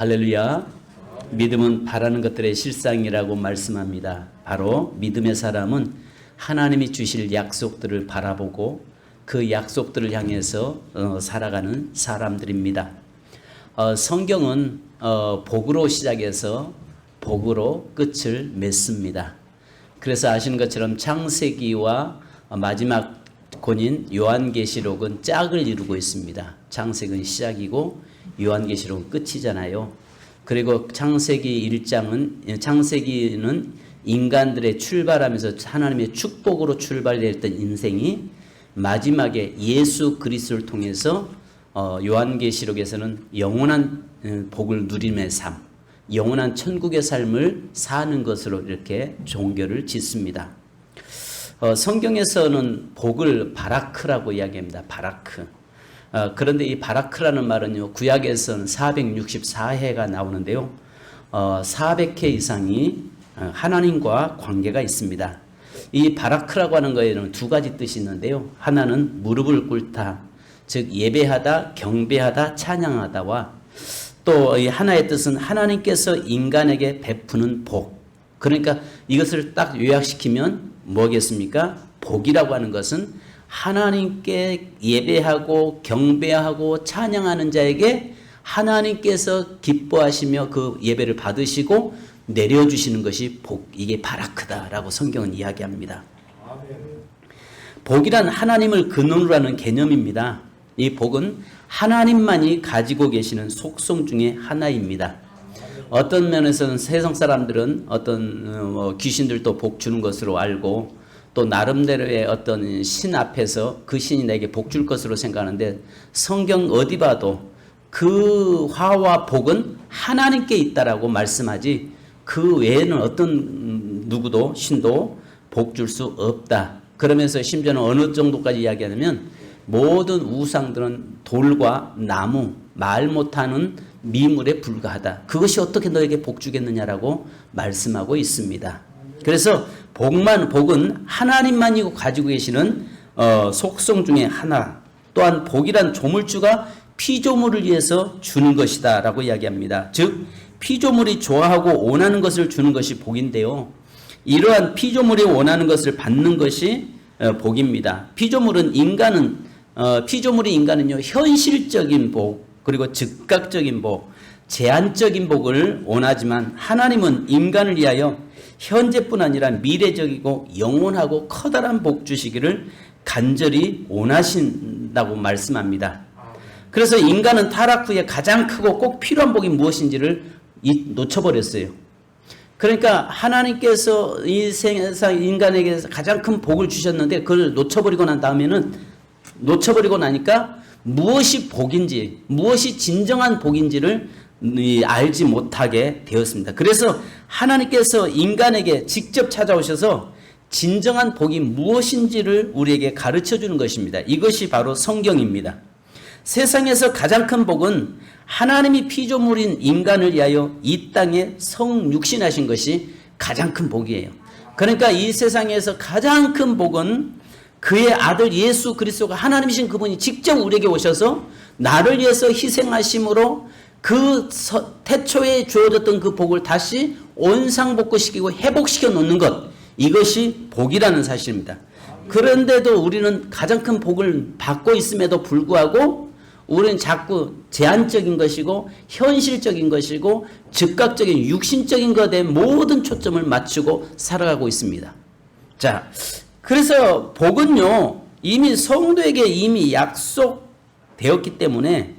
할렐루야. 믿음은 바라는 것들의 실상이라고 말씀합니다. 바로 믿음의 사람은 하나님이 주실 약속들을 바라보고 그 약속들을 향해서 살아가는 사람들입니다. 성경은 복으로 시작해서 복으로 끝을 맺습니다. 그래서 아시는 것처럼 창세기와 마지막 권인 요한계시록은 짝을 이루고 있습니다. 창세기는 시작이고 요한계시록은 끝이잖아요. 그리고 창세기 1장은 창세기는 인간들의 출발하면서 하나님의 축복으로 출발했던 인생이 마지막에 예수 그리스도를 통해서 요한계시록에서는 영원한 복을 누림의 삶, 영원한 천국의 삶을 사는 것으로 이렇게 종교를 짓습니다. 성경에서는 복을 바라크라고 이야기합니다. 바라크. 그런데 이 바라크라는 말은요, 구약에서는 464회가 나오는데요, 400회 이상이 하나님과 관계가 있습니다. 이 바라크라고 하는 거에는 두 가지 뜻이 있는데요, 하나는 무릎을 꿇다, 즉 예배하다, 경배하다, 찬양하다와 또 이 하나의 뜻은 하나님께서 인간에게 베푸는 복. 그러니까 이것을 딱 요약시키면 뭐겠습니까? 복이라고 하는 것은 하나님께 예배하고 경배하고 찬양하는 자에게 하나님께서 기뻐하시며 그 예배를 받으시고 내려주시는 것이 복, 이게 바라크다라고 성경은 이야기합니다. 복이란 하나님을 근원으로 하는 개념입니다. 이 복은 하나님만이 가지고 계시는 속성 중에 하나입니다. 어떤 면에서는 세상 사람들은 어떤 귀신들도 복 주는 것으로 알고 또 나름대로의 어떤 신 앞에서 그 신이 내게 복 줄 것으로 생각하는데, 성경 어디 봐도 그 화와 복은 하나님께 있다라고 말씀하지 그 외에는 어떤 누구도 신도 복 줄 수 없다. 그러면서 심지어는 어느 정도까지 이야기하냐면 모든 우상들은 돌과 나무, 말 못하는 미물에 불과하다. 그것이 어떻게 너에게 복 주겠느냐라고 말씀하고 있습니다. 그래서 복은 하나님만이 가지고 계시는 속성 중에 하나. 또한 복이란 조물주가 피조물을 위해서 주는 것이다 라고 이야기합니다. 즉 피조물이 좋아하고 원하는 것을 주는 것이 복인데요, 이러한 피조물이 원하는 것을 받는 것이 복입니다. 피조물이 인간은요, 현실적인 복, 그리고 즉각적인 복, 제한적인 복을 원하지만 하나님은 인간을 위하여 현재뿐 아니라 미래적이고 영원하고 커다란 복 주시기를 간절히 원하신다고 말씀합니다. 그래서 인간은 타락 후에 가장 크고 꼭 필요한 복이 무엇인지를 놓쳐버렸어요. 그러니까 하나님께서 이 세상 인간에게 가장 큰 복을 주셨는데 그걸 놓쳐버리고 나니까 무엇이 복인지, 무엇이 진정한 복인지를 알지 못하게 되었습니다. 그래서 하나님께서 인간에게 직접 찾아오셔서 진정한 복이 무엇인지를 우리에게 가르쳐 주는 것입니다. 이것이 바로 성경입니다. 세상에서 가장 큰 복은 하나님이 피조물인 인간을 위하여 이 땅에 성육신하신 것이 가장 큰 복이에요. 그러니까 이 세상에서 가장 큰 복은 그의 아들 예수 그리스도가 하나님이신 그분이 직접 우리에게 오셔서 나를 위해서 희생하심으로 그 태초에 주어졌던 그 복을 다시 원상복구시키고 회복시켜 놓는 것, 이것이 복이라는 사실입니다. 그런데도 우리는 가장 큰 복을 받고 있음에도 불구하고 우리는 자꾸 제한적인 것이고 현실적인 것이고 즉각적인 육신적인 것에 모든 초점을 맞추고 살아가고 있습니다. 자, 그래서 복은요, 이미 성도에게 이미 약속되었기 때문에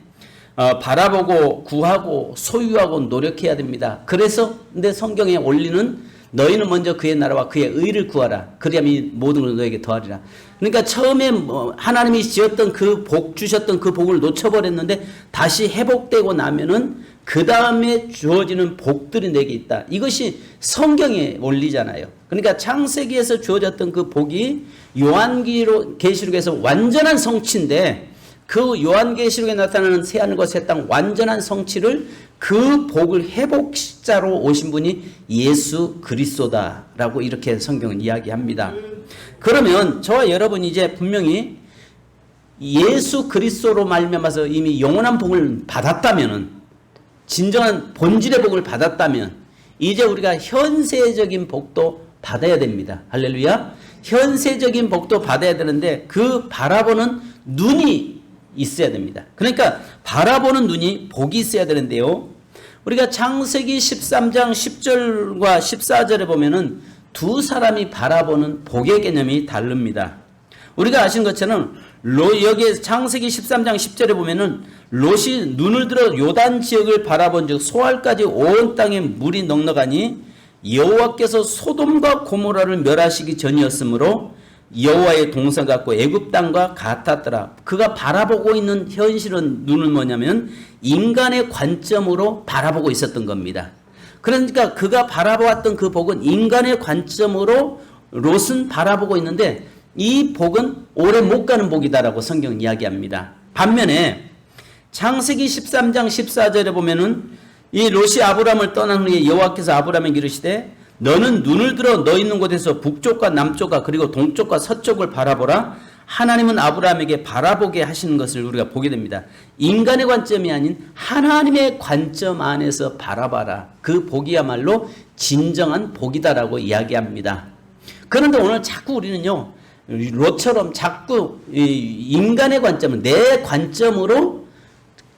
바라보고 구하고 소유하고 노력해야 됩니다. 그래서 근데 성경에 올리는 너희는 먼저 그의 나라와 그의 의를 구하라. 그리하면 이 모든 걸 너에게 더하리라. 그러니까 처음에 하나님이 지었던 그 복 주셨던 그 복을 놓쳐버렸는데 다시 회복되고 나면은 그 다음에 주어지는 복들이 내게 있다. 이것이 성경에 올리잖아요. 그러니까 창세기에서 주어졌던 그 복이 요한계시록에서 완전한 성취인데, 그 요한계시록에 나타나는 새하늘과 새 땅 완전한 성취를 그 복을 회복자로 오신 분이 예수 그리스도다라고 이렇게 성경은 이야기합니다. 그러면 저와 여러분이 이제 분명히 예수 그리스도로 말미암아서 이미 영원한 복을 받았다면은 진정한 본질의 복을 받았다면 이제 우리가 현세적인 복도 받아야 됩니다. 할렐루야. 현세적인 복도 받아야 되는데 그 바라보는 눈이 있어야 됩니다. 그러니까 바라보는 눈이 복이 있어야 되는데요. 우리가 창세기 13장 10절과 14절에 보면은 두 사람이 바라보는 복의 개념이 다릅니다. 우리가 아시는 것처럼 여기 창세기 13장 10절에 보면은 롯이 눈을 들어 요단 지역을 바라본 즉 소알까지 온 땅에 물이 넉넉하니 여호와께서 소돔과 고모라를 멸하시기 전이었으므로 여호와의 동상 같고 애굽 땅과 같았더라. 그가 바라보고 있는 현실은 눈은 뭐냐면 인간의 관점으로 바라보고 있었던 겁니다. 그러니까 그가 바라보았던 그 복은 인간의 관점으로 롯은 바라보고 있는데 이 복은 오래 못 가는 복이다라고 성경은 이야기합니다. 반면에 창세기 13장 14절에 보면은 이 롯이 아브람을 떠난 후에 여호와께서 아브람에게 이르시되 너는 눈을 들어 너 있는 곳에서 북쪽과 남쪽과 그리고 동쪽과 서쪽을 바라보라. 하나님은 아브라함에게 바라보게 하시는 것을 우리가 보게 됩니다. 인간의 관점이 아닌 하나님의 관점 안에서 바라봐라. 그 복이야말로 진정한 복이다라고 이야기합니다. 그런데 오늘 자꾸 우리는요, 롯처럼 자꾸 인간의 관점은 내 관점으로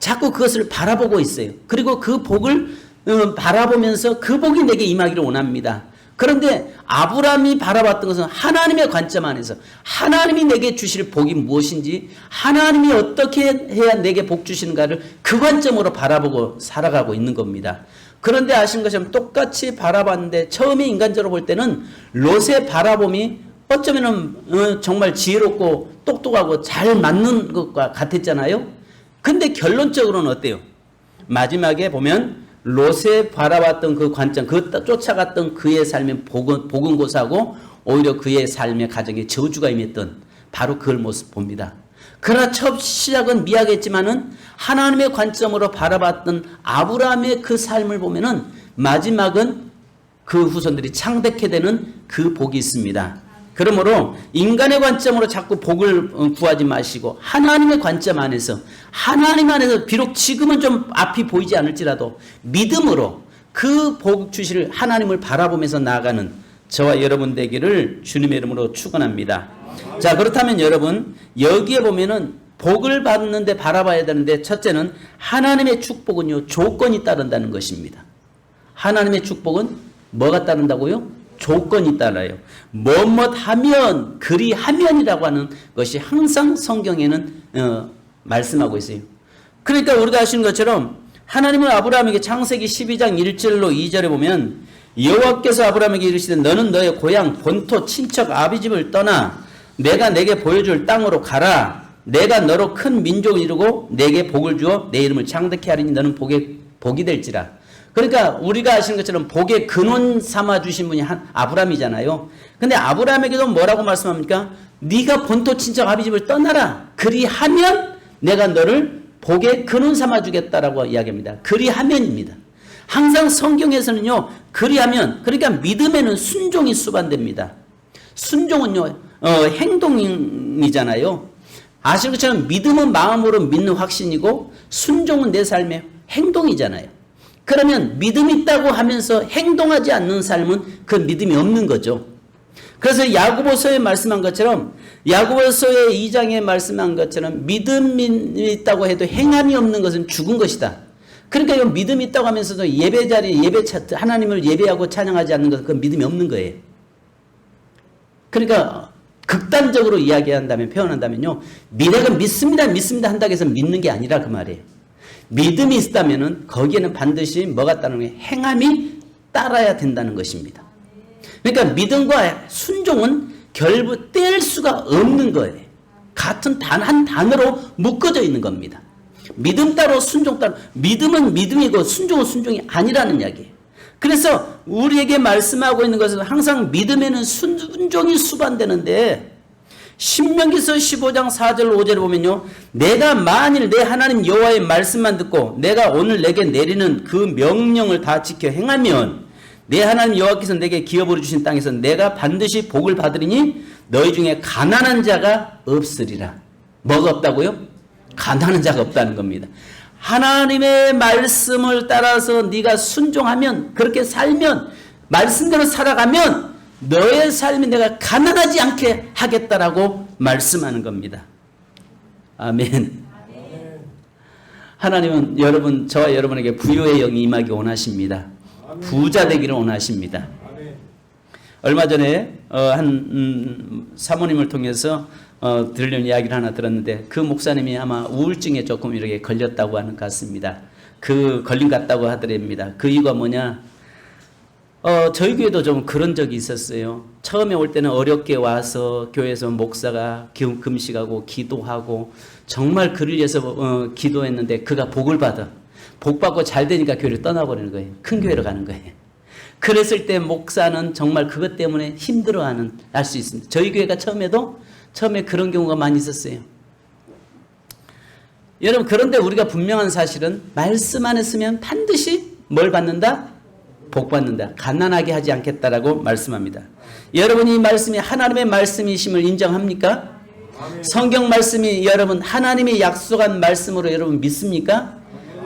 자꾸 그것을 바라보고 있어요. 그리고 그 복을 바라보면서 그 복이 내게 임하기를 원합니다. 그런데 아브라함이 바라봤던 것은 하나님의 관점 안에서 하나님이 내게 주실 복이 무엇인지 하나님이 어떻게 해야 내게 복 주시는가를 그 관점으로 바라보고 살아가고 있는 겁니다. 그런데 아신 것처럼 똑같이 바라봤는데 처음에 인간적으로 볼 때는 롯의 바라봄이 어쩌면 정말 지혜롭고 똑똑하고 잘 맞는 것과 같았잖아요. 근데 결론적으로는 어때요? 마지막에 보면 롯의 바라봤던 그 관점, 그 쫓아갔던 그의 삶의 복은 고사하고 오히려 그의 삶의 가정에 저주가 임했던 바로 그 모습 봅니다. 그러나 첫 시작은 미약했지만은 하나님의 관점으로 바라봤던 아브라함의 그 삶을 보면은 마지막은 그 후손들이 창백해 되는 그 복이 있습니다. 그러므로 인간의 관점으로 자꾸 복을 구하지 마시고 하나님의 관점 안에서 하나님 안에서 비록 지금은 좀 앞이 보이지 않을지라도 믿음으로 그 복 주실 하나님을 바라보면서 나아가는 저와 여러분 되기를 주님의 이름으로 축원합니다. 자, 그렇다면 여러분 여기에 보면은 복을 받는데 바라봐야 되는데 첫째는 하나님의 축복은요 조건이 따른다는 것입니다. 하나님의 축복은 뭐가 따른다고요? 조건이 따라요. 뭐뭐 하면 그리하면이라고 하는 것이 항상 성경에는 말씀하고 있어요. 그러니까 우리가 아시는 것처럼 하나님은 아브라함에게 창세기 12장 1절로 2절에 보면 여호와께서 아브라함에게 이르시되 너는 너의 고향 본토 친척 아비집을 떠나 내가 내게 보여줄 땅으로 가라. 내가 너로 큰 민족을 이루고 내게 복을 주어 내 이름을 창대케 하리니 너는 복이 될지라. 그러니까 우리가 아시는 것처럼 복의 근원 삼아 주신 분이 아브라함이잖아요. 근데 아브라함에게도 뭐라고 말씀합니까? 네가 본토 친척 아비집을 떠나라. 그리하면 내가 너를 복의 근원 삼아 주겠다라고 이야기합니다. 그리하면입니다. 항상 성경에서는요. 그리하면 그러니까 믿음에는 순종이 수반됩니다. 순종은요. 행동이잖아요. 아시는 것처럼 믿음은 마음으로 믿는 확신이고 순종은 내 삶의 행동이잖아요. 그러면 믿음이 있다고 하면서 행동하지 않는 삶은 그 믿음이 없는 거죠. 그래서 야고보서에 말씀한 것처럼 야고보서의 2장에 말씀한 것처럼 믿음이 있다고 해도 행함이 없는 것은 죽은 것이다. 그러니까 이 믿음이 있다고 하면서도 예배 자리에 하나님을 예배하고 찬양하지 않는 것은 그 믿음이 없는 거예요. 그러니까 극단적으로 이야기한다면 표현한다면요. 내가 믿습니다 한다고 해서 믿는 게 아니라 그 말이에요. 믿음이 있다면은 거기에는 반드시 뭐가 따르는 게 행함이 따라야 된다는 것입니다. 그러니까 믿음과 순종은 결부 뗄 수가 없는 거예요. 같은 단 한 단어로 묶어져 있는 겁니다. 믿음 따로 순종 따로 믿음은 믿음이고 순종은 순종이 아니라는 이야기예요. 그래서 우리에게 말씀하고 있는 것은 항상 믿음에는 순종이 수반되는데 신명기서 15장 4절 5절을 보면요. 내가 만일 내 하나님 여호와의 말씀만 듣고 내가 오늘 내게 내리는 그 명령을 다 지켜 행하면 내 하나님 여호와께서 내게 기업으로 주신 땅에서 내가 반드시 복을 받으리니 너희 중에 가난한 자가 없으리라. 뭐가 없다고요? 가난한 자가 없다는 겁니다. 하나님의 말씀을 따라서 네가 순종하면, 그렇게 살면, 말씀대로 살아가면 너의 삶이 내가 가난하지 않게 하겠다라고 말씀하는 겁니다. 아멘. 하나님은 여러분, 저와 여러분에게 부유의 영이 임하기 원하십니다. 부자 되기를 원하십니다. 얼마 전에 한 사모님을 통해서 들려온 이야기를 하나 들었는데, 그 목사님이 아마 우울증에 조금 이렇게 걸렸다고 하는 것 같습니다. 그 걸린 것 같다고 하더랍니다. 그 이유가 뭐냐? 저희 교회도 좀 그런 적이 있었어요. 처음에 올 때는 어렵게 와서 교회에서 목사가 금식하고 기도하고 정말 그를 위해서 기도했는데 그가 복을 받아. 복 받고 잘 되니까 교회를 떠나버리는 거예요. 큰 교회로 가는 거예요. 그랬을 때 목사는 정말 그것 때문에 힘들어하는, 알 수 있습니다. 저희 교회가 처음에 그런 경우가 많이 있었어요. 여러분, 그런데 우리가 분명한 사실은 말씀 안에 쓰면 반드시 뭘 받는다? 복 받는다. 가난하게 하지 않겠다라고 말씀합니다. 여러분이 이 말씀이 하나님의 말씀이심을 인정합니까? 성경 말씀이 여러분 하나님이 약속한 말씀으로 여러분 믿습니까?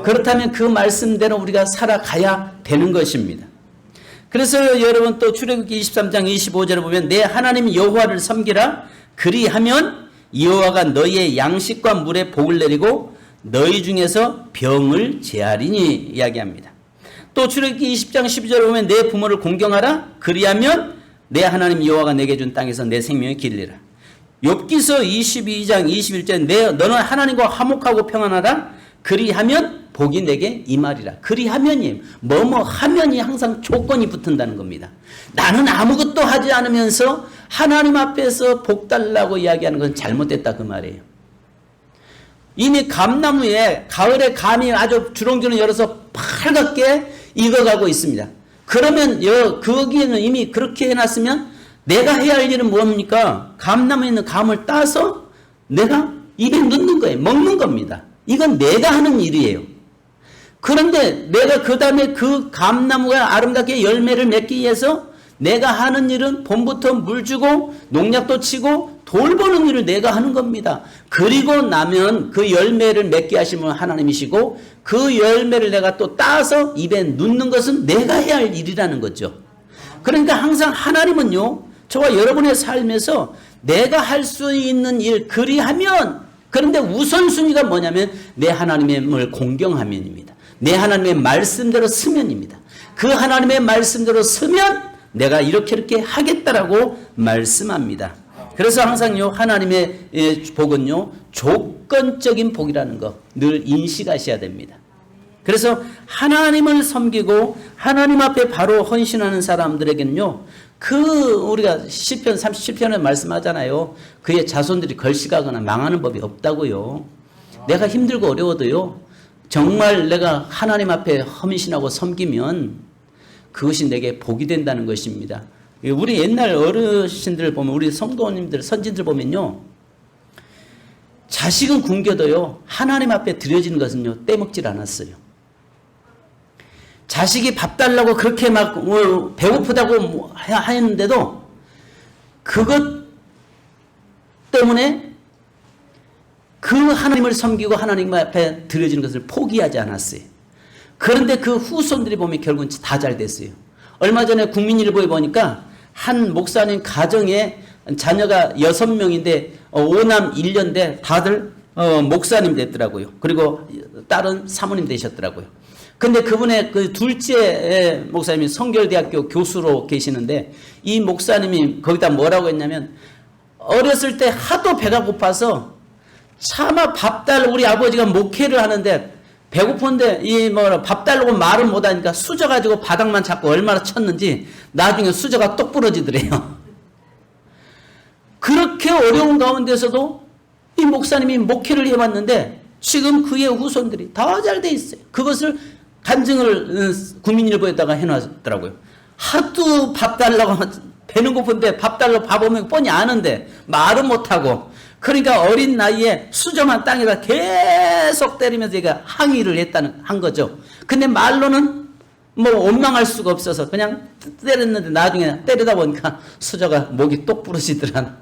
그렇다면 그 말씀대로 우리가 살아가야 되는 것입니다. 그래서 여러분 또 출애굽기 23장 25절에 보면 내 하나님 여호와를 섬기라. 그리하면 여호와가 너희의 양식과 물에 복을 내리고 너희 중에서 병을 제하리니 이야기합니다. 또 출애굽기 20장 12절에 보면 내 부모를 공경하라. 그리하면 내 하나님 여호와가 내게 준 땅에서 내 생명이 길리라. 욥기서 22장 21절에 너는 하나님과 화목하고 평안하라. 그리하면 복이 내게 임하리라. 그리하면이 뭐뭐 하면이 항상 조건이 붙은다는 겁니다. 나는 아무것도 하지 않으면서 하나님 앞에서 복 달라고 이야기하는 건 잘못됐다 그 말이에요. 이미 감나무에 가을에 감이 아주 주렁주렁 열어서 빨갛게 익어가고 있습니다. 그러면 거기에는 이미 그렇게 해놨으면 내가 해야 할 일은 뭡니까? 감나무에 있는 감을 따서 내가 입에 넣는 거예요. 먹는 겁니다. 이건 내가 하는 일이에요. 그런데 내가 그 다음에 그 감나무가 아름답게 열매를 맺기 위해서 내가 하는 일은 봄부터 물 주고 농약도 치고 돌보는 일을 내가 하는 겁니다. 그리고 나면 그 열매를 맺게 하시는 분은 하나님이시고 그 열매를 내가 또 따서 입에 넣는 것은 내가 해야 할 일이라는 거죠. 그러니까 항상 하나님은요, 저와 여러분의 삶에서 내가 할 수 있는 일 그리하면, 그런데 우선순위가 뭐냐면 내 하나님을 공경하면입니다. 내 하나님의 말씀대로 쓰면입니다. 그 하나님의 말씀대로 쓰면 내가 이렇게 하겠다라고 말씀합니다. 그래서 항상요 하나님의 복은요 조건적인 복이라는 거 늘 인식하셔야 됩니다. 그래서 하나님을 섬기고 하나님 앞에 바로 헌신하는 사람들에게는요 우리가 시편 37편에 말씀하잖아요. 그의 자손들이 걸식하거나 망하는 법이 없다고요. 내가 힘들고 어려워도요 정말 내가 하나님 앞에 헌신하고 섬기면 그것이 내게 복이 된다는 것입니다. 우리 옛날 어르신들 보면, 우리 성도님들, 선진들 보면요, 자식은 굶겨도요, 하나님 앞에 드려지는 것은요, 떼먹질 않았어요. 자식이 밥 달라고 그렇게 막 배고프다고 하였는데도 그것 때문에 그 하나님을 섬기고 하나님 앞에 드려지는 것을 포기하지 않았어요. 그런데 그 후손들이 보면 결국은 다 잘 됐어요. 얼마 전에 국민일보에 보니까 한 목사님 가정에 자녀가 6명인데 5남 1녀인데 다들 목사님 됐더라고요. 그리고 딸은 사모님 되셨더라고요. 근데 그분의 그 둘째 목사님이 성결대학교 교수로 계시는데 이 목사님이 거기다 뭐라고 했냐면 어렸을 때 하도 배가 고파서 차마 밥 달라고 우리 아버지가 목회를 하는데 배고픈데 밥 달라고 말은 못하니까 수저가지고 바닥만 잡고 얼마나 쳤는지 나중에 수저가 똑 부러지더래요. 그렇게 어려운 가운데서도 이 목사님이 목회를 해왔는데 지금 그의 후손들이 다 잘 돼 있어요. 그것을 간증을 국민일보에다가 해놨더라고요. 하도 밥 달라고 배는 고픈데 밥 달라고 밥 오면 뻔히 아는데 말은 못하고 그러니까 어린 나이에 수저만 땅에다 계속 때리면서 얘가 항의를 한 거죠. 근데 말로는 원망할 수가 없어서 그냥 때렸는데 나중에 때리다 보니까 수저가 목이 똑 부러지더라.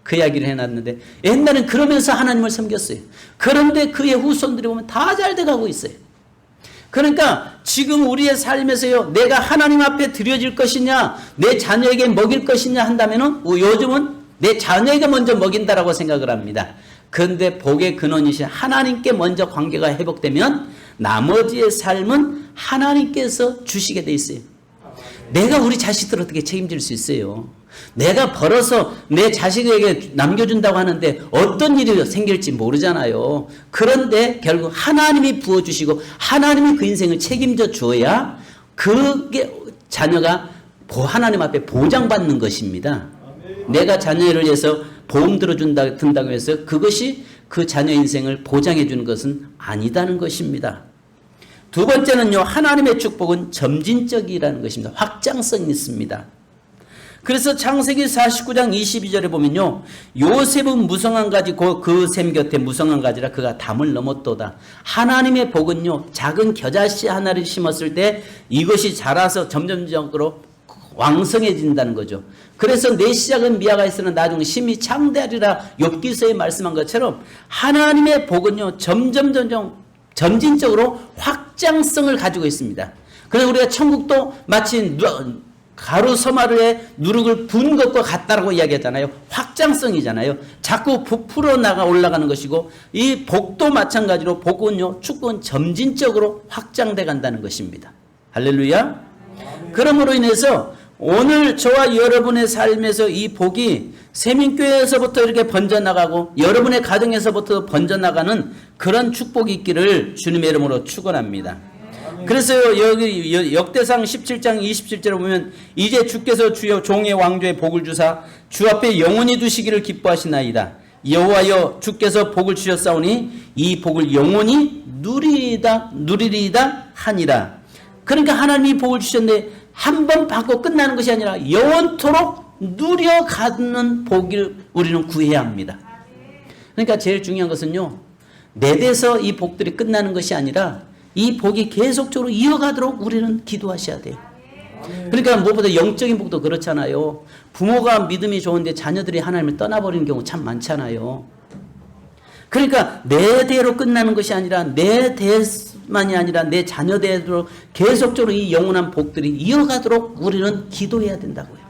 그 이야기를 해놨는데 옛날엔 그러면서 하나님을 섬겼어요. 그런데 그의 후손들이 보면 다 잘 돼가고 있어요. 그러니까 지금 우리의 삶에서요, 내가 하나님 앞에 드려질 것이냐, 내 자녀에게 먹일 것이냐 한다면은 요즘은 내 자녀에게 먼저 먹인다라고 생각을 합니다. 그런데 복의 근원이신 하나님께 먼저 관계가 회복되면 나머지의 삶은 하나님께서 주시게 돼 있어요. 내가 우리 자식들을 어떻게 책임질 수 있어요? 내가 벌어서 내 자식에게 남겨준다고 하는데 어떤 일이 생길지 모르잖아요. 그런데 결국 하나님이 부어주시고 하나님이 그 인생을 책임져 주어야 그게 자녀가 하나님 앞에 보장받는 것입니다. 내가 자녀를 위해서 보험 든다고 해서 그것이 그 자녀 인생을 보장해 주는 것은 아니다는 것입니다. 두 번째는요, 하나님의 축복은 점진적이라는 것입니다. 확장성이 있습니다. 그래서 창세기 49장 22절에 보면요, 요셉은 무성한 가지 그 샘 곁에 무성한 가지라 그가 담을 넘었도다. 하나님의 복은요, 작은 겨자씨 하나를 심었을 때 이것이 자라서 점점적으로 왕성해진다는 거죠. 그래서 내 시작은 미화가 있으나 나중에 심히 창대하리라 욥기서에 말씀한 것처럼 하나님의 복은요, 점진적으로 확장성을 가지고 있습니다. 그래서 우리가 천국도 마치 가루 서마루에 누룩을 부은 것과 같다라고 이야기하잖아요. 확장성이잖아요. 자꾸 부풀어 나가 올라가는 것이고, 이 복도 마찬가지로 복은요, 축복은 점진적으로 확장돼 간다는 것입니다. 할렐루야. 그러므로 인해서 오늘 저와 여러분의 삶에서 이 복이 세민교회에서부터 이렇게 번져나가고 여러분의 가정에서부터 번져나가는 그런 축복이 있기를 주님의 이름으로 축원합니다. 그래서 여기 역대상 17장 27절에 보면 이제 주께서 주여 종의 왕조의 복을 주사 주 앞에 영원히 두시기를 기뻐하시나이다. 여호와여 주께서 복을 주셨사오니 이 복을 영원히 누리리이다 하니라. 그러니까 하나님이 복을 주셨는데 한 번 받고 끝나는 것이 아니라 영원토록 누려가는 복을 우리는 구해야 합니다. 그러니까 제일 중요한 것은요, 내 데서 이 복들이 끝나는 것이 아니라 이 복이 계속적으로 이어가도록 우리는 기도하셔야 돼요. 그러니까 무엇보다 영적인 복도 그렇잖아요. 부모가 믿음이 좋은데 자녀들이 하나님을 떠나버리는 경우 참 많잖아요. 그러니까 내 대로 끝나는 것이 아니라 내 대만이 아니라 내 자녀 대로 계속적으로 이 영원한 복들이 이어가도록 우리는 기도해야 된다고요.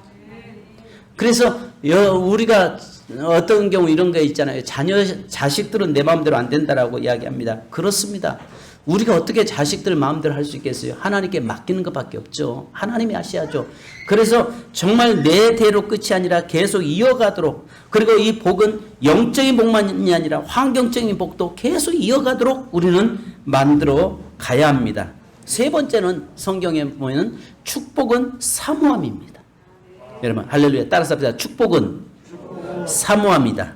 그래서 우리가 어떤 경우 이런 게 있잖아요. 자식들은 내 마음대로 안 된다라고 이야기합니다. 그렇습니다. 우리가 어떻게 자식들 마음대로 할 수 있겠어요? 하나님께 맡기는 것밖에 없죠. 하나님이 하셔야죠. 그래서 정말 내 대로 끝이 아니라 계속 이어가도록, 그리고 이 복은 영적인 복만이 아니라 환경적인 복도 계속 이어가도록 우리는 만들어 가야 합니다. 세 번째는 성경에 보면 축복은 사모함입니다. 여러분 할렐루야, 따라서 합시다. 축복은 사모함이다.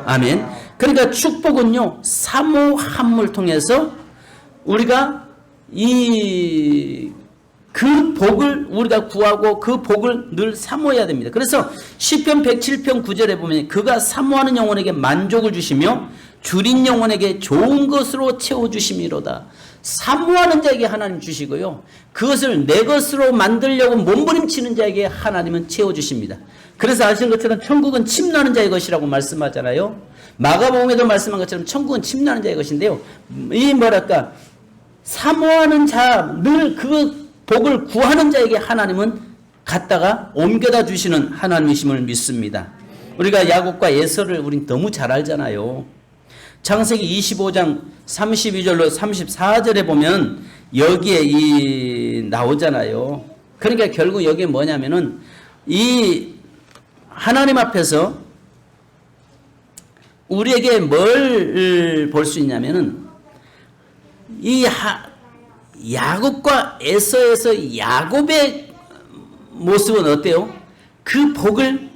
아멘. 그러니까 축복은요, 사모함을 통해서 우리가 그 복을 우리가 구하고 그 복을 늘 사모해야 됩니다. 그래서 시편 107편 9절에 보면 그가 사모하는 영혼에게 만족을 주시며 줄인 영혼에게 좋은 것으로 채워주심이로다. 사모하는 자에게 하나님 주시고요, 그것을 내 것으로 만들려고 몸부림치는 자에게 하나님은 채워주십니다. 그래서 아시는 것처럼 천국은 침노하는 자의 것이라고 말씀하잖아요. 마가복음에도 말씀한 것처럼 천국은 침노하는 자의 것인데요, 이 뭐랄까, 사모하는 자, 늘 그 복을 구하는 자에게 하나님은 갖다가 옮겨다 주시는 하나님이심을 믿습니다. 우리가 야곱과 에서를 우린 너무 잘 알잖아요. 창세기 25장 32절로 34절에 보면 여기에 나오잖아요. 그러니까 결국 여기에 뭐냐면은 이 하나님 앞에서 우리에게 뭘 볼 수 있냐면은 이 야곱과 에서에서 야곱의 모습은 어때요? 그 복을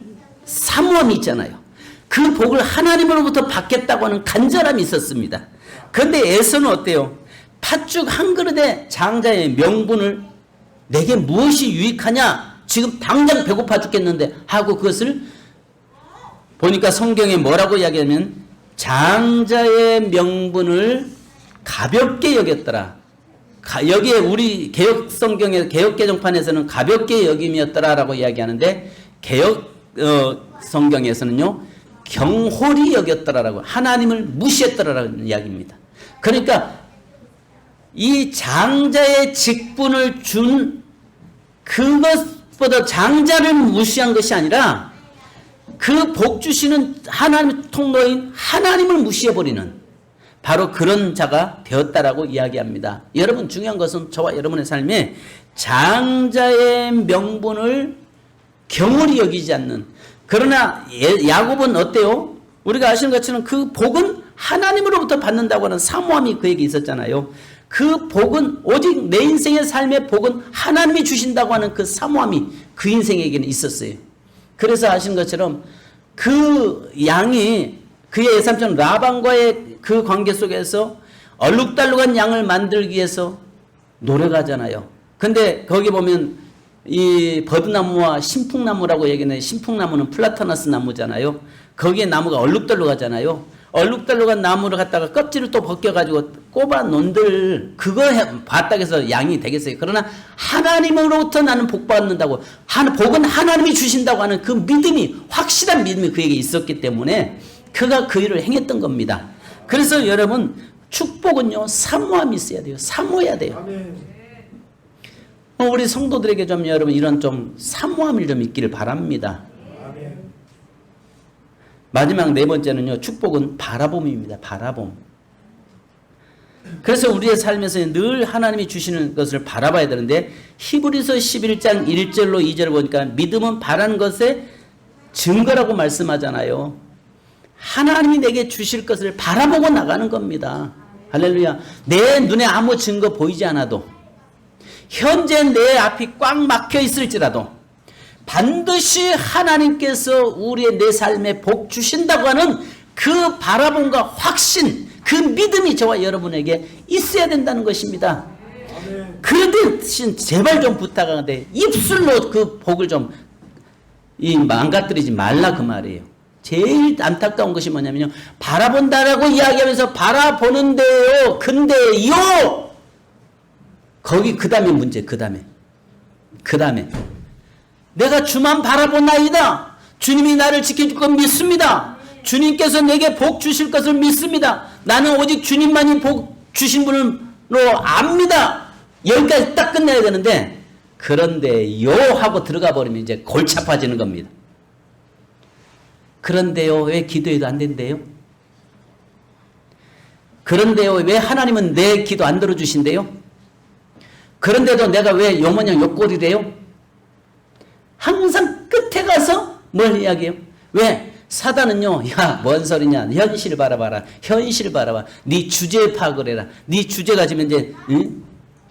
사모함이 있잖아요. 그 복을 하나님으로부터 받겠다고 하는 간절함이 있었습니다. 그런데 에서는 어때요? 팥죽 한 그릇의 장자의 명분을 내게 무엇이 유익하냐? 지금 당장 배고파 죽겠는데 하고 그것을 보니까 성경에 뭐라고 이야기하면 장자의 명분을 가볍게 여겼더라. 여기에 우리 개혁 성경의 개혁 개정판에서는 가볍게 여김이었더라라고 이야기하는데 개혁 성경에서는요 경홀히 여겼더라라고, 하나님을 무시했더라라는 이야기입니다. 그러니까 이 장자의 직분을 준 그것보다 장자를 무시한 것이 아니라 그 복 주시는 하나님의 통로인 하나님을 무시해버리는 바로 그런 자가 되었다라고 이야기합니다. 여러분, 중요한 것은 저와 여러분의 삶에 장자의 명분을 경홀히 여기지 않는, 그러나 야곱은 어때요? 우리가 아시는 것처럼 그 복은 하나님으로부터 받는다고 하는 사모함이 그에게 있었잖아요. 그 복은 오직 내 인생의 삶의 복은 하나님이 주신다고 하는 그 사모함이 그 인생에게는 있었어요. 그래서 아시는 것처럼 그 양이 그의 예삼촌 라반과의 그 관계 속에서 얼룩달룩한 양을 만들기 위해서 노력하잖아요. 근데 거기 보면 이 버드나무와 신풍나무라고 얘기하는데, 신풍나무는 플라타너스 나무잖아요. 거기에 나무가 얼룩덜룩하잖아요. 얼룩덜룩한 나무를 갖다가 껍질을 또 벗겨가지고 꼽아 논들 그거 봤다고 해서 양이 되겠어요. 그러나 하나님으로부터 나는 복 받는다고, 복은 하나님이 주신다고 하는 그 믿음이, 확실한 믿음이 그에게 있었기 때문에 그가 그 일을 행했던 겁니다. 그래서 여러분, 축복은요 사모함이 있어야 돼요. 사모해야 돼요. 우리 성도들에게 좀 여러분 이런 좀 사모함을 좀 있기를 바랍니다. 마지막 네 번째는요, 축복은 바라봄입니다. 바라봄. 그래서 우리의 삶에서 늘 하나님이 주시는 것을 바라봐야 되는데, 히브리서 11장 1절로 2절을 보니까 믿음은 바라는 것의 증거라고 말씀하잖아요. 하나님이 내게 주실 것을 바라보고 나가는 겁니다. 할렐루야. 내 눈에 아무 증거 보이지 않아도, 현재 내 앞이 꽉 막혀 있을지라도 반드시 하나님께서 우리의 내 삶에 복 주신다고 하는 그 바라봄과 확신, 그 믿음이 저와 여러분에게 있어야 된다는 것입니다. 그런데 제발 좀 부탁하는데 입술로 그 복을 좀 망가뜨리지 말라 그 말이에요. 제일 안타까운 것이 뭐냐면요, 바라본다라고 이야기하면서 바라보는데요, 근데요, 거기 그 다음에 문제, 그 다음에 내가 주만 바라보나이다. 주님이 나를 지켜줄 것 믿습니다. 주님께서 내게 복 주실 것을 믿습니다. 나는 오직 주님만이 복 주신 분으로 압니다. 여기까지 딱 끝내야 되는데, 그런데요 하고 들어가 버리면 이제 골치 아파지는 겁니다. 그런데요, 왜 기도해도 안 된대요? 그런데요, 왜 하나님은 내 기도 안 들어주신대요? 그런데도 내가 왜 요모냥 욕골이래요? 항상 끝에 가서 뭘 이야기해요? 왜? 사단은요, 야, 뭔 소리냐, 현실 바라봐라, 현실 바라봐, 네 주제 파악을 해라, 네 주제가 지금 이제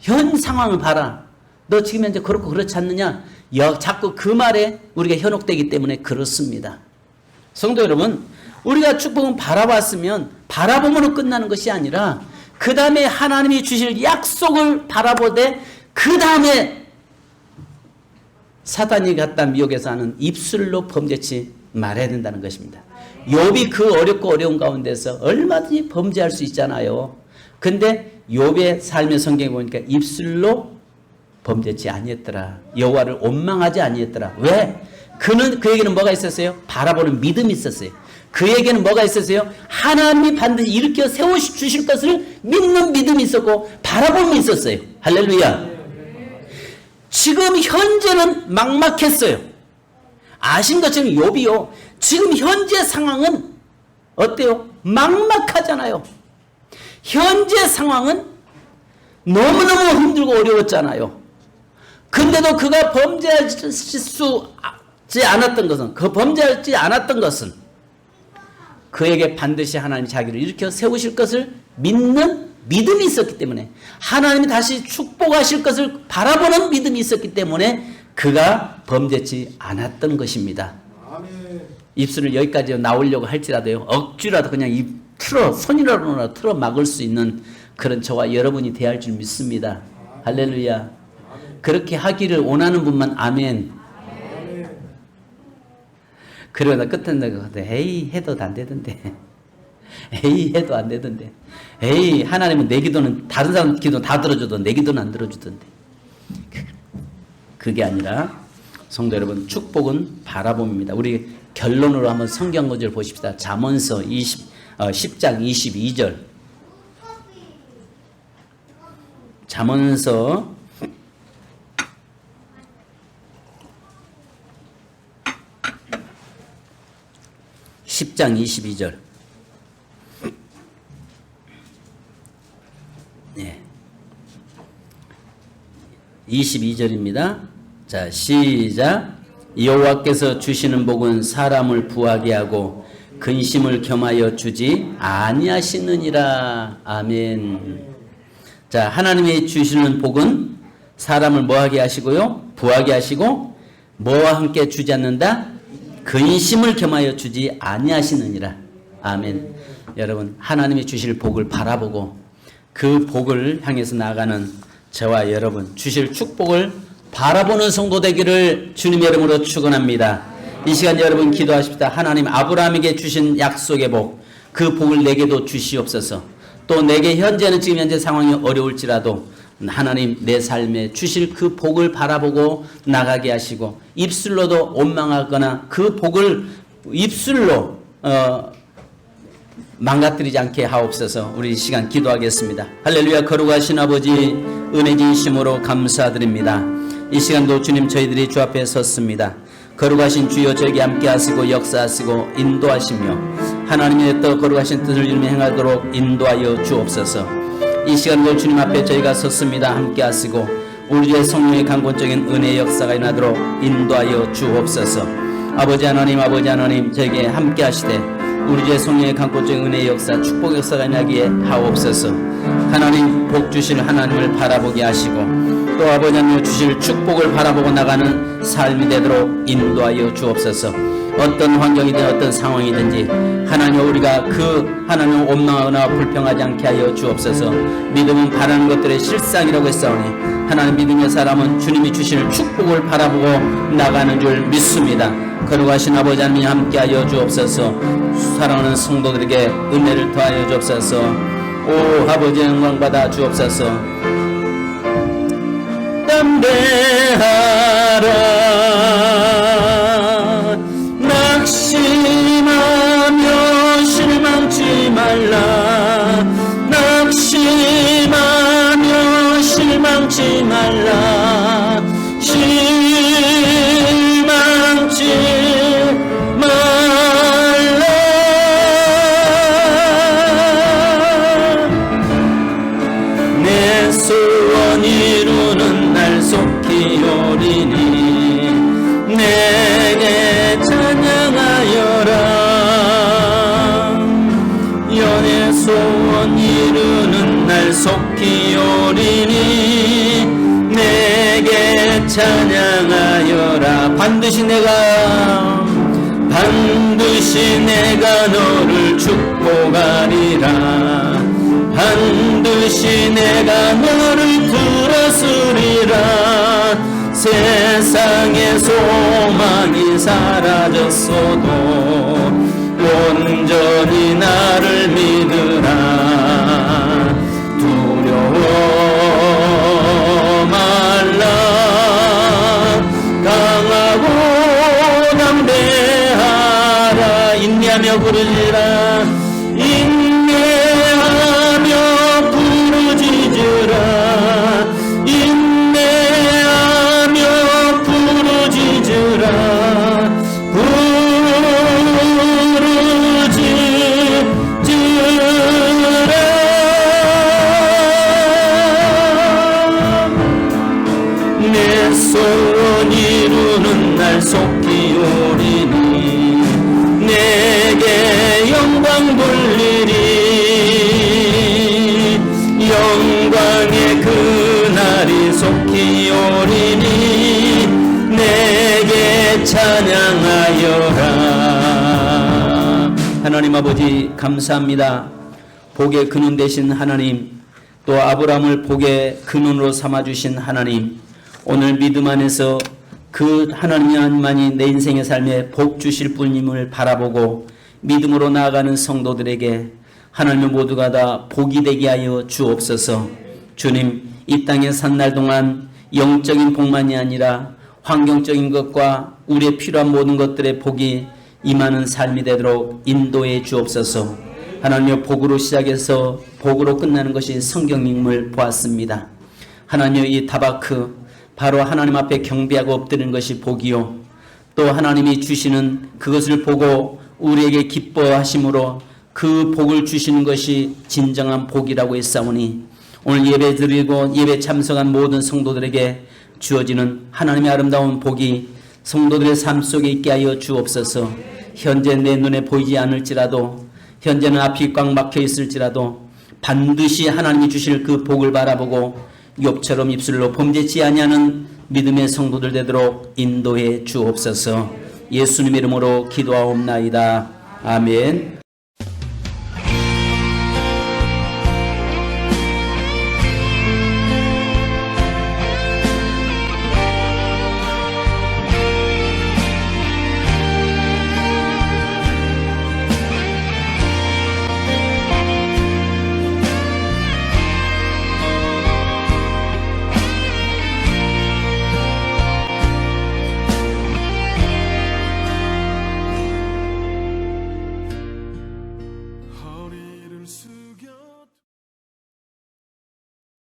현 상황을 봐라, 너 지금 현재 그렇고 그렇지 않느냐, 자꾸 그 말에 우리가 현혹되기 때문에 그렇습니다. 성도 여러분, 우리가 축복은 바라봤으면 바라봄으로 끝나는 것이 아니라 그 다음에 하나님이 주실 약속을 바라보되, 그 다음에 사단이 갖다 미혹해서 하는 입술로 범죄치 말해야 된다는 것입니다. 욥이 그 어렵고 어려운 가운데서 얼마든지 범죄할 수 있잖아요. 근데 욥의 삶의 성경에 보니까 입술로 범죄치 아니했더라. 여호와를 원망하지 아니했더라. 왜? 그에게는 뭐가 있었어요? 바라보는 믿음이 있었어요. 그에게는 뭐가 있었어요? 하나님이 반드시 일으켜 세워주실 것을 믿는 믿음이 있었고 바라봄이 있었어요. 할렐루야. 지금 현재는 막막했어요. 아신 것처럼 욥이요, 지금 현재 상황은 어때요? 막막하잖아요. 현재 상황은 너무너무 힘들고 어려웠잖아요. 근데도 그가 범죄하지 않았던 것은 그에게 반드시 하나님 자기를 일으켜 세우실 것을 믿는 믿음이 있었기 때문에, 하나님이 다시 축복하실 것을 바라보는 믿음이 있었기 때문에 그가 범죄치 않았던 것입니다. 아멘. 입술을 여기까지 나오려고 할지라도요, 억지라도 그냥 손이라도 틀어 막을 수 있는 그런 저와 여러분이 되어야 할 줄 믿습니다. 할렐루야. 아멘. 그렇게 하기를 원하는 분만 아멘. 아멘. 그러고 나 끝에 내가 에이 해도 안 되던데. 에이 해도 안 되던데. 에이, 하나님은 내 기도는 다른 사람 기도 다 들어주던데 내 기도는 안 들어주던데. 그게 아니라 성도 여러분, 축복은 바라봄입니다. 우리 결론으로 한번 성경 구절 보십시다. 잠언서 10장 22절. 잠언서 10장 22절. 네. 22절입니다. 자, 시작. 여호와께서 주시는 복은 사람을 부하게 하고 근심을 겸하여 주지 아니하시느니라. 아멘. 자, 하나님이 주시는 복은 사람을 뭐하게 하시고요? 부하게 하시고 뭐와 함께 주지 않는다? 근심을 겸하여 주지 아니하시느니라. 아멘. 여러분, 하나님이 주실 복을 바라보고 그 복을 향해서 나아가는 저와 여러분, 주실 축복을 바라보는 성도 되기를 주님의 이름으로 축원합니다. 이 시간 여러분 기도하십시다. 하나님, 아브라함에게 주신 약속의 복, 그 복을 내게도 주시옵소서. 또 내게 현재는 지금 현재 상황이 어려울지라도 하나님, 내 삶에 주실 그 복을 바라보고 나가게 하시고 입술로도 원망하거나 그 복을 입술로 망가뜨리지 않게 하옵소서. 우리 이 시간 기도하겠습니다. 할렐루야. 거룩하신 아버지, 은혜 진심으로 감사드립니다. 이 시간도 주님, 저희들이 주 앞에 섰습니다. 거룩하신 주여, 저에게 함께 하시고 역사하시고 인도하시며 하나님의 뜻, 거룩하신 뜻을 이루며 행하도록 인도하여 주옵소서. 이 시간도 주님 앞에 저희가 섰습니다. 함께 하시고 우리 주의 성령의 강권적인 은혜의 역사가 일어나도록 인도하여 주옵소서. 아버지 하나님, 저에게 함께 하시되 우리 주의 성령의 강권적인 은혜의 역사, 축복 역사가 일어나기에 하옵소서. 하나님, 복 주실 하나님을 바라보게 하시고 또 아버지 하나님 주실 축복을 바라보고 나가는 삶이 되도록 인도하여 주옵소서. 어떤 환경이든 어떤 상황이든지 하나님, 우리가 그 하나님을 원망하거나 불평하지 않게 하여 주옵소서. 믿음은 바라는 것들의 실상이라고 했사오니 하나님, 믿음의 사람은 주님이 주실 축복을 바라보고 나가는 줄 믿습니다. 거룩하신 아버지 하나님, 함께하여 주옵소서. 사랑하는 성도들에게 은혜를 더하여 주옵소서. 오 아버지, 영광 받아 주옵소서. 담대하라, 낙심하며 실망치 말라. 낙심하며 실망치 말라. 실망치 말라. 내 소원 이루는 날 속히 오리니 내게 찬양하여라. 연애 소원 이루는 날 속히 오리니 내게 찬양하여라. 반드시 내가 너를 축복하리라. 반드시 내가 너를 들었으리라. 세상의 소망이 사라졌어도 온전히 나를 믿으라. 두려워 말라. 강하고 담대하라. 인내하며 부르짖으라. 인내하며 부르짖으라. 인내하며 부르짖으라. 내 소원 이루는 날 속히 오리니 내게 영광 돌리리. 영광의 그날이 속히 오리니 내게 찬양하여라. 하나님 아버지, 감사합니다. 복의 근원 되신 하나님, 또 아브라함을 복의 근원으로 삼아주신 하나님, 오늘 믿음 안에서 그 하나님만이 내 인생의 삶에 복 주실 분임을 바라보고 믿음으로 나아가는 성도들에게 하나님 모두가 다 복이 되게 하여 주옵소서. 주님, 이 땅에 산 날 동안 영적인 복만이 아니라 환경적인 것과 우리의 필요한 모든 것들의 복이 임하는 삶이 되도록 인도해 주옵소서. 하나님의 복으로 시작해서 복으로 끝나는 것이 성경님을 보았습니다. 하나님의 이 타바크, 바로 하나님 앞에 경배하고 엎드리는 것이 복이요, 또 하나님이 주시는 그것을 보고 우리에게 기뻐하심으로 그 복을 주시는 것이 진정한 복이라고 했사오니, 오늘 예배 드리고 예배 참석한 모든 성도들에게 주어지는 하나님의 아름다운 복이 성도들의 삶 속에 있게 하여 주옵소서. 현재 내 눈에 보이지 않을지라도, 현재는 앞이 꽉 막혀 있을지라도 반드시 하나님이 주실 그 복을 바라보고 욥처럼 입술로 범죄치 아니하는 믿음의 성도들 되도록 인도해 주옵소서. 예수님의 이름으로 기도하옵나이다. 아멘.